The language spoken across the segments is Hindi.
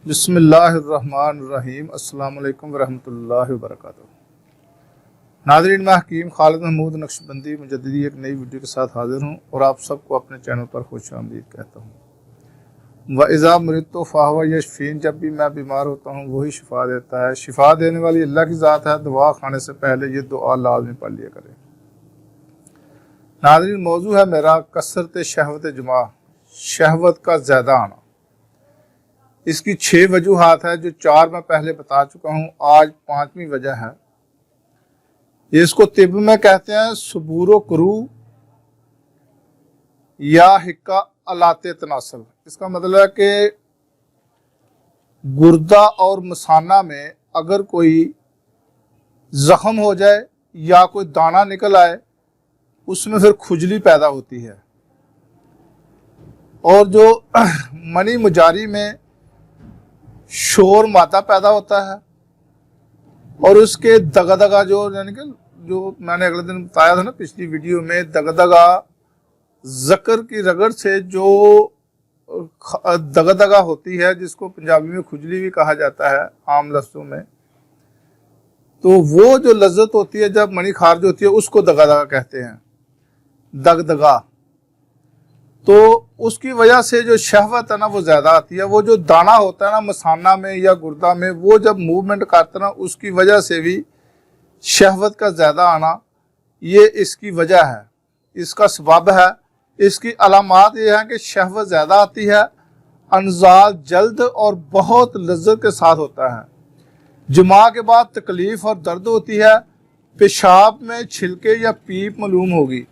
बिस्मिल्लाहिर्रहमानिर्रहीम। अस्सलाम वालेकुम वरहमतुल्लाहि वबरकातुहू। नाज़रीन, मैं हकीम खालिद महमूद नक्शबंदी मुजद्दिदी एक नई वीडियो के साथ हाजिर हूँ और आप सबको अपने चैनल पर खुश आमदीद कहता हूँ। व इज़ा मरिदतु फ़हुव यशफ़ीन, जब भी मैं बीमार होता हूँ वही शिफा देता है। शिफा देने वाली अल्लाह की ज़ात है। दवा खाने से पहले ये दुआ लाज़मी पढ़ लिया करें। नाज़रीन, मौजू है मेरा कसरत शहवत जुमा, शहवत का ज़्यादा आना। इसकी 6 वजूहात है जो 4 मैं पहले बता चुका हूँ। आज 5वीं वजह है। इसको तिब में कहते हैं सबूरो करू या हिक्का अलाते तनासल। इसका मतलब है कि गुर्दा और मसाना में अगर कोई जख्म हो जाए या कोई दाना निकल आए, उसमें फिर खुजली पैदा होती है। और जो मनी मुजारी में शोर मादा पैदा होता है और उसके दगा यानी कि जो मैंने अगले दिन बताया था ना पिछली वीडियो में, दगा जकर की रगड़ से जो दगा होती है, जिसको पंजाबी में खुजली भी कहा जाता है आम लफ्जों में, तो वो जो लज्जत होती है जब मनी खारिज होती है उसको दगा कहते हैं, दगा। तो उसकी वजह से जो शहवत है ना वो ज़्यादा आती है। वो जो दाना होता है ना मसाना में या गुर्दा में, वो जब मूवमेंट करता है ना, उसकी वजह से भी शहवत का ज़्यादा आना ये इसकी वजह है, इसका सबब है। इसकी अलामात ये हैं कि शहवत ज़्यादा आती है, अनजाल जल्द और बहुत लज्जत के साथ होता है। जुमा के बाद तकलीफ़ और दर्द होती है, पेशाब में छिलके या पीप मालूम होगी।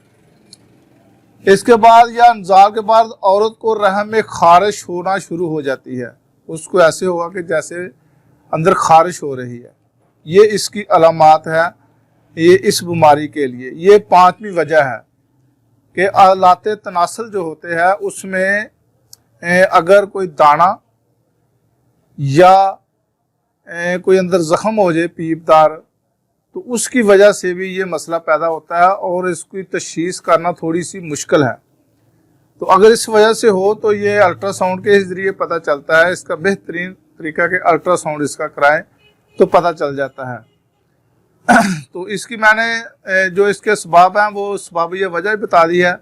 इसके बाद या इंजाल के बाद औरत को रहम में खारिश होना शुरू हो जाती है। उसको ऐसे होगा कि जैसे अंदर खारिश हो रही है। ये इसकी अलामात है ये इस बीमारी के लिए। ये 5वीं वजह है कि आलाते तनासल जो होते हैं उसमें अगर कोई दाना या कोई अंदर ज़ख्म हो जाए पीपदार, तो उसकी वजह से भी ये मसला पैदा होता है और इसकी तशख़ीस करना थोड़ी सी मुश्किल है। तो अगर इस वजह से हो तो ये अल्ट्रासाउंड के ज़रिए पता चलता है। इसका बेहतरीन तरीका कि अल्ट्रासाउंड इसका कराएं तो पता चल जाता है। तो इसकी मैंने जो इसके सबब हैं वो सबब ये वजह बता दी है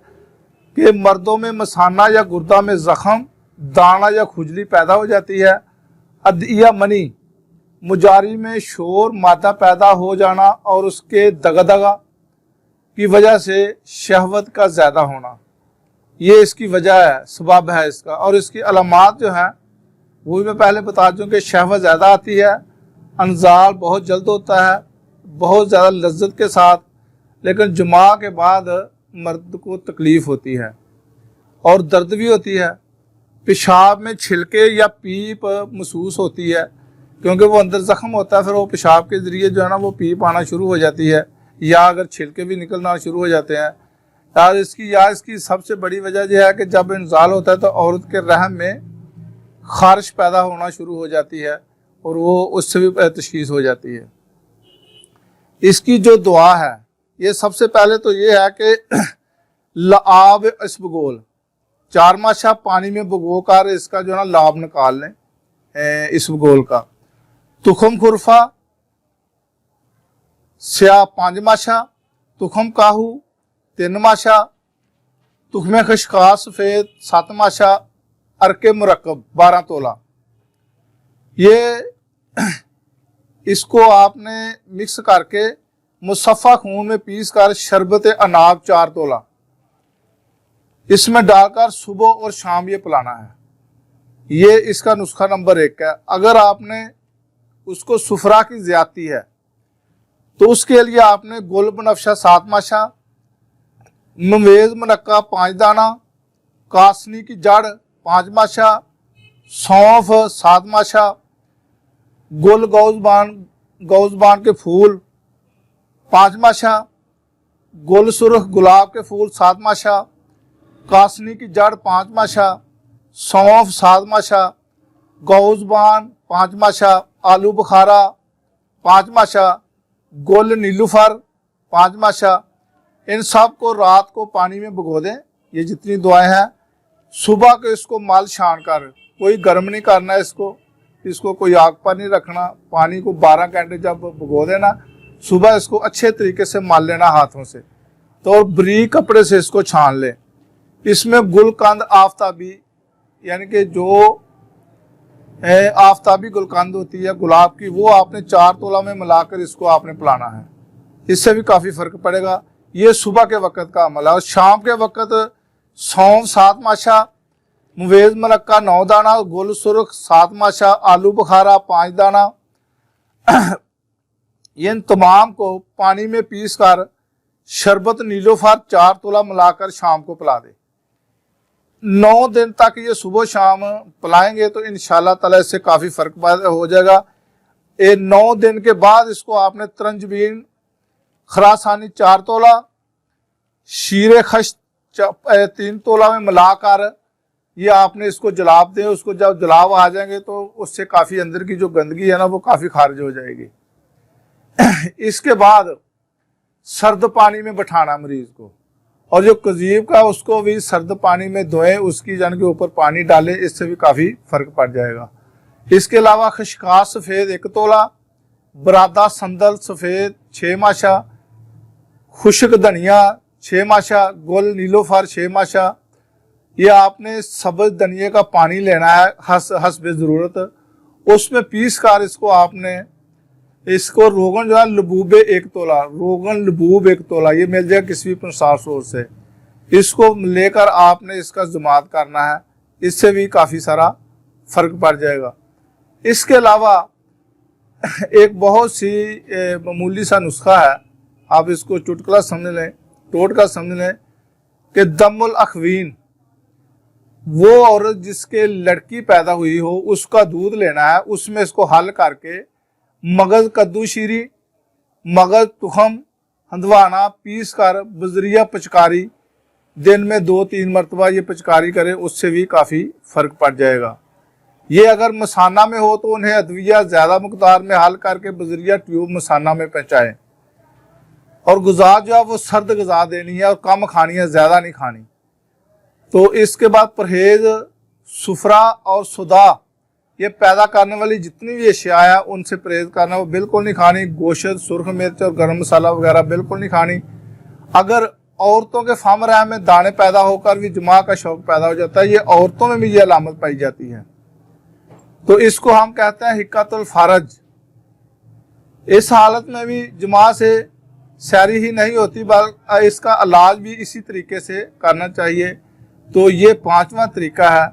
कि मर्दों में मसाना या गुर्दा में ज़ख्म, दाना या खुजली पैदा हो जाती है। अदिया मनी मुजारी में शोर मादा पैदा हो जाना और उसके दगा की वजह से शहवत का ज़्यादा होना, ये इसकी वजह है, सबब है इसका। और इसकी अलामात जो हैं वो भी मैं पहले बता दूँ कि शहवत ज़्यादा आती है, अनजाल बहुत जल्द होता है, बहुत ज़्यादा लज्जत के साथ, लेकिन जुमा के बाद मर्द को तकलीफ़ होती है और दर्द भी होती है। पेशाब में छिलके या पीप महसूस होती है क्योंकि वो अंदर ज़ख्म होता है, फिर वो पेशाब के ज़रिए जो है ना वो पीप आना शुरू हो जाती है, या अगर छिलके भी निकलना शुरू हो जाते हैं। इसकी सबसे बड़ी वजह यह है कि जब इंजाल होता है तो औरत के रहम में खारिश पैदा होना शुरू हो जाती है और वो उससे भी तशख़ीस हो जाती है। इसकी जो दुआ है, ये सबसे पहले तो ये है कि लाब इसबगोल 4 माशा पानी में भिगो कर इसका जो है ना लाभ निकाल लें इसबगोल का। तुखम खुरफा स्या 5 माशा, तुखम काहू 3 माशा, तुखमे खशखा सफ़ेद 7 माशा, अरके मुरक्कब 12 तोला। ये इसको आपने मिक्स करके मुसफ़ा खून में पीस कर शरबत अनाब 4 तोला इसमें डालकर सुबह और शाम ये पिलाना है। ये इसका नुस्खा नंबर 1 है। अगर आपने उसको सुफरा की ज़्यादती है तो उसके लिए आपने गुल बनफशा 7 माशा, मवेज़ मनक्का 5 दाना, कासनी की जड़ 5 माशा, सौंफ 7 माशा, गुल गौज़बान के फूल 5 माशा, गुल सुर्ख गुलाब के फूल 7 माशा, कासनी की जड़ 5 माशा, सौंफ 7 माशा, गौज़बान 5 माशा, आलू बुखारा 5 माशा, गुल नीलूफर 5 माशा। इन सब को रात को पानी में भिगो दें। ये जितनी दुआएं हैं सुबह को इसको माल छान कर, कोई गर्म नहीं करना है इसको, इसको कोई आग पर नहीं रखना, पानी को 12 घंटे जब भिगो देना, सुबह इसको अच्छे तरीके से माल लेना हाथों से, तो बारीक कपड़े से इसको छान लें। इसमें गुलकंद आफ्ताबी यानी कि जो आफ्ताबी गुलकंद होती है गुलाब की, वो आपने 4 तोला में मिलाकर इसको आपने पिलाना है, इससे भी काफ़ी फ़र्क पड़ेगा। ये सुबह के वक़्त का अमल है। और शाम के वक़्त सौंफ 7 माशा, मुवेज़ मलक्का 9 दाना, गुल सुर्ख 7 माशा, आलू बुखारा 5 दाना, इन तमाम को पानी में पीस कर शरबत नीलोफर 4 तोला मिलाकर शाम को पिला दे। 9 दिन तक ये सुबह शाम पिलाएंगे तो इंशाल्लाह ताला इससे काफ़ी फ़र्क हो जाएगा। 9 दिन के बाद इसको आपने तरंजबीन खरासानी 4 तोला, शीरे खश 3 तोला में मिलाकर ये आपने इसको जलाब दें। उसको जब जलाब आ जाएंगे तो उससे काफ़ी अंदर की जो गंदगी है ना वो काफ़ी खारिज हो जाएगी। इसके बाद सर्द पानी में बैठाना मरीज को, और जो कजीब का उसको भी सर्द पानी में धोएं, उसकी जान के ऊपर पानी डालें, इससे भी काफ़ी फ़र्क पड़ जाएगा। इसके अलावा खशकास सफ़ेद 1 तोला, बरादा संदल सफ़ेद 6 माशा, खुश्क धनिया 6 माशा, गुल नीलोफर 6 माशा, ये आपने सब्ज़ धनिए का पानी लेना है हस्ब ज़रूरत, उसमें पीस कर इसको रोगन जो है लबूबे 1 तोला, रोगन लबूब 1 तोला, ये मिल जाएगा किसी भी प्रसार सोर्स से, इसको लेकर आपने इसका जुमात करना है, इससे भी काफ़ी सारा फ़र्क पड़ जाएगा। इसके अलावा एक बहुत सी मामूली सा नुस्खा है, आप इसको चुटकुला समझ लें, टोटका समझ लें कि दमुल अखवीन, वो औरत जिसके लड़की पैदा हुई हो उसका दूध लेना है, उसमें इसको हल करके मगज कद्दू शीरी, मगज तुखम हंदवाना पीस कर बजरिया पचकारी दिन में 2-3 मरतबा ये पचकारी करें, उससे भी काफ़ी फ़र्क पड़ जाएगा। ये अगर मसाना में हो तो उन्हें अदविया ज़्यादा मकदार में हल करके बजरिया ट्यूब मसाना में पहुँचाएँ, और गुज़ा जो है वो सर्द गज़ा देनी है और कम खानी है, ज़्यादा नहीं खानी। तो इसके बाद परहेज़ सुफरा और सुदा, ये पैदा करने वाली जितनी भी अशिया है उनसे परहेज़ करना, वो बिल्कुल नहीं खानी। गोश्त, सुर्ख मिर्च और गर्म मसाला वगैरह बिल्कुल नहीं खानी। अगर औरतों के फम रह में दाने पैदा होकर भी जुमा का शौक पैदा हो जाता है, ये औरतों में भी ये अलामत पाई जाती है, तो इसको हम कहते हैं हिक्कतुल फरज। इस हालत में भी जुमा से सैरी ही नहीं होती, बल्कि इसका इलाज भी इसी तरीके से करना चाहिए। तो ये 5वां तरीका है।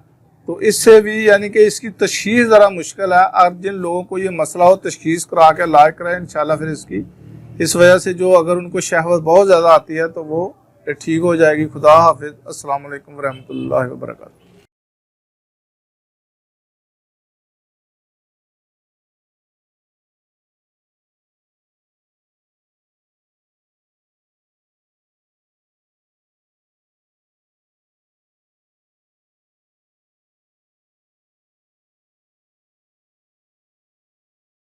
तो इससे भी यानी कि इसकी तशखीस ज़रा मुश्किल है, और जिन लोगों को ये मसला हो तशखीस करा के इलाज कराएं, इंशाल्लाह फिर इसकी इस वजह से जो अगर उनको शहवत बहुत ज़्यादा आती है तो वो ठीक हो जाएगी। खुदा हाफिज़। अस्सलाम वालेकुम रहमतुल्लाहि व बरकातहू।